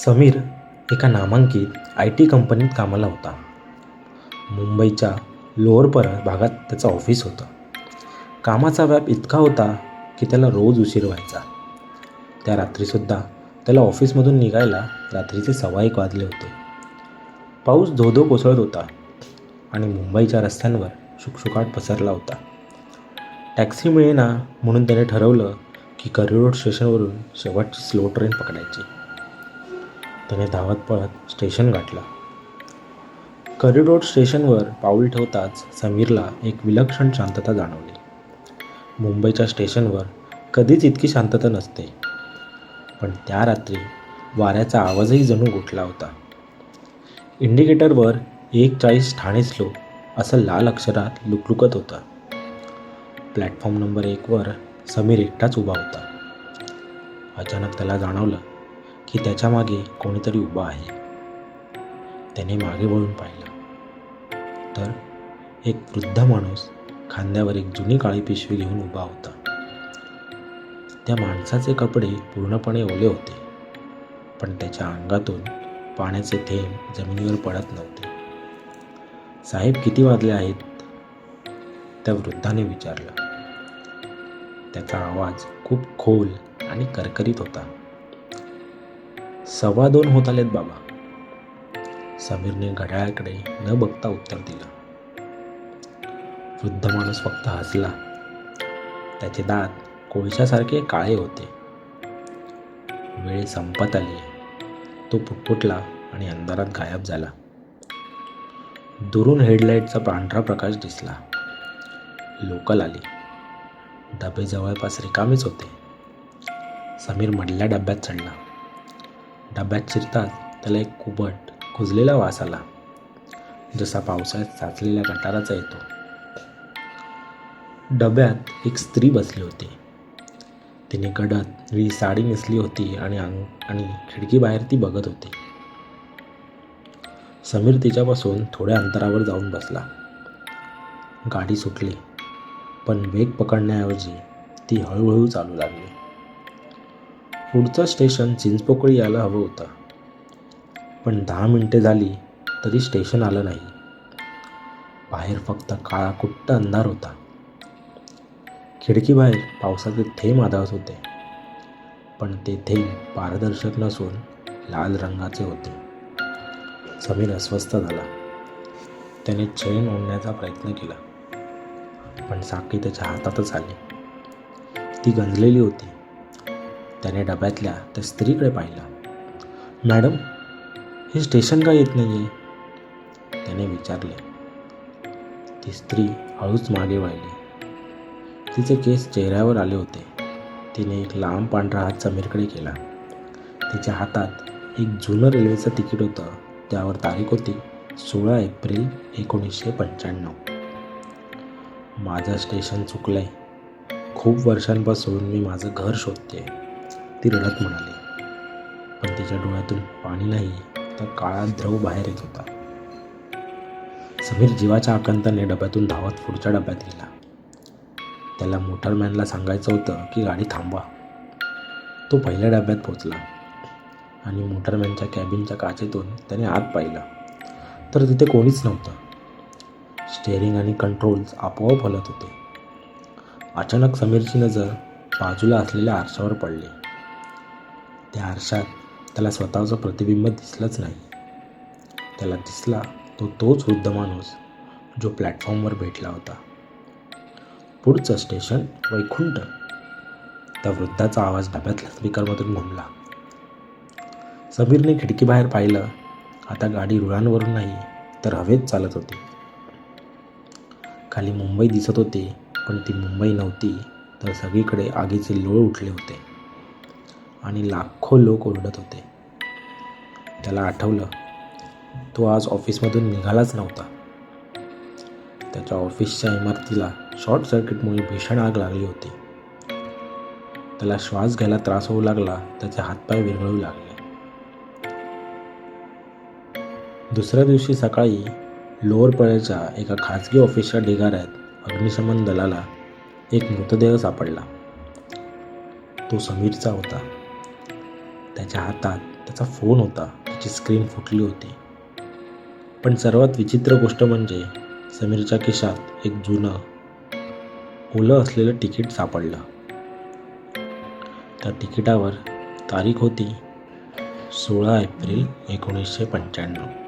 समीर एका नामांकित I T कंपनीत कामाला होता. मुंबईच्या लोअर परळ भागात त्याचं ऑफिस होतं. कामाचा व्याप इतका होता की त्याला रोज उशीर व्हायचा. त्या रात्रीसुद्धा त्याला ऑफिसमधून निघायला रात्रीचे 1:15 वाजले होते. पाऊस धो-धो कोसळत होता आणि मुंबईच्या रस्त्यांवर शुकशुकाट पसरला होता. टॅक्सी मिळेना म्हणून त्याने ठरवलं की करिरोड स्टेशनवरून शेवटची स्लो ट्रेन पकडायची. त्याने धावत पळत स्टेशन गाठलं. करिरोड स्टेशनवर पाऊल ठेवताच समीरला एक विलक्षण शांतता जाणवली. मुंबईच्या स्टेशनवर कधीच इतकी शांतता नसते, पण त्या रात्री वाऱ्याचा आवाजही जणू गोठला होता. इंडिकेटरवर 1:40 ठाणे स्लो असं लाल अक्षरात लुकलुकत होतं. प्लॅटफॉर्म नंबर 1वर समीर एकटाच उभा होता. अचानक त्याला जाणवलं की त्याच्या मागे कोणीतरी उभा आहे. त्याने मागे वळून पाहिलं तर एक वृद्ध माणूस खांद्यावर एक जुनी काळी पिशवी घेऊन उभा होता. त्या माणसाचे कपडे पूर्णपणे ओले होते, पण त्याच्या अंगातून पाण्याचे थेंब जमिनीवर पडत नव्हते. "साहेब, किती वाजले आहेत?" त्या वृद्धाने विचारलं. त्याचा आवाज खूप खोल आणि करकरीत होता. "2:15 होत आलेत बाबा." समीरने घड्याळाकडे न बघता उत्तर दिलं. वृद्ध माणूस फक्त हसला. त्याचे दात कोळशासारखे काळे होते. "वेळ संपत आली." तो पुटपुटला आणि अंधारात गायब झाला. दुरून हेडलाईटचा पांढरा प्रकाश दिसला. लोकल आली. डबे जवळपास रिकामेच होते. समीर मधल्या डब्यात चढला. डब्यात शिरताच त्याला एक कुबट कुजलेला वास आला, जसा पावसाळ्यात साचलेल्या गटाराचा येतो. डब्यात एक स्त्री बसली होती. तिने गडद निळी साडी नेसली होती आणि खिडकीबाहेर ती बघत होती. समीर तिच्यापासून थोड्या अंतरावर जाऊन बसला. गाडी सुटली, पण वेग पकडण्याऐवजी ती हळूहळू चालू लागली. पुढचं स्टेशन चिंचपोकळी यायला हवं होतं, पण 10 मिनिटे झाली तरी स्टेशन आलं नाही. बाहेर फक्त काळाकुट्ट अंधार होता. खिडकीबाहेर पावसाचे थेंब आदळत होते, पण ते थेंब पारदर्शक नसून लाल रंगाचे होते. समीर अस्वस्थ झाला. त्याने चैन ओढण्याचा प्रयत्न केला, पण साखळी त्याच्या हातातच आली. ती गंजलेली होती. त्याने डब्यातल्या त्या स्त्रीकडे पाहिलं. "मॅडम, हे स्टेशन का येत नाहीये?" त्याने विचारले. ती स्त्री हळूच मागे वळली. तिचे केस चेहऱ्यावर आले होते. तिने एक लांब पांढरा हात समीरकडे केला. तिच्या हातात एक जुनं रेल्वेचं तिकीट होतं. त्यावर तारीख होती 16 एप्रिल 1995. "माझं स्टेशन चुकलंय. खूप वर्षांपासून मी माझं घर शोधतेय," ती रडत म्हणाली. पण तिच्या डोळ्यातून पाणी नाही, तर काळा द्रव बाहेर येत होता. समीर जीवाच्या आकांताने डब्यातून धावत पुढच्या डब्यात गेला. त्याला मोटरमॅनला सांगायचं होतं की गाडी थांबवा. तो पहिल्या डब्यात पोहोचला आणि मोटरमॅनच्या कॅबिनच्या काचेतून त्याने आत पाहिलं, तर तिथे कोणीच नव्हतं. स्टेअरिंग आणि कंट्रोल्स आपोआप हलत होते. अचानक समीरची नजर बाजूला असलेल्या आरशावर पडली. त्या आरशात त्याला स्वतःचं प्रतिबिंब दिसलंच नाही. त्याला दिसला तोच वृद्ध माणूस जो प्लॅटफॉर्मवर भेटला होता. "पुढचं स्टेशन वैकुंठ." त्या वृद्धाचा आवाज डब्यातल्या स्पीकरमधून घुमला. समीरने खिडकीबाहेर पाहिलं. आता गाडी रुळांवरून नाही, तर हवेत चालत होती. खाली मुंबई दिसत होती, पण ती मुंबई नव्हती, तर सगळीकडे आगीचे लोळ उठले होते आणि लाखो लोक ओरडत होते. त्याला आठवलं, तो आज ऑफिसमधून निघालाच नव्हता. त्याच्या ऑफिसच्या इमारतीला शॉर्ट सर्किटमुळे भीषण आग लागली होती. त्याला श्वास घ्यायला त्रास होऊ लागला. त्याचे हातपाय विरघळू लागले. दुसऱ्या दिवशी सकाळी लोअर परळच्या एका खाजगी ऑफिसच्या ढिगाऱ्यात अग्निशमन दलाला एक मृतदेह सापडला. तो समीरचा होता. त्याच्या हातात त्याचा फोन होता, त्याची स्क्रीन फुटली होती. पण सर्वात विचित्र गोष्ट म्हणजे समीरच्या खिशात एक जुनं ओलं असलेलं तिकीट सापडलं. त्या तिकिटावर तारीख होती 16 एप्रिल 1995.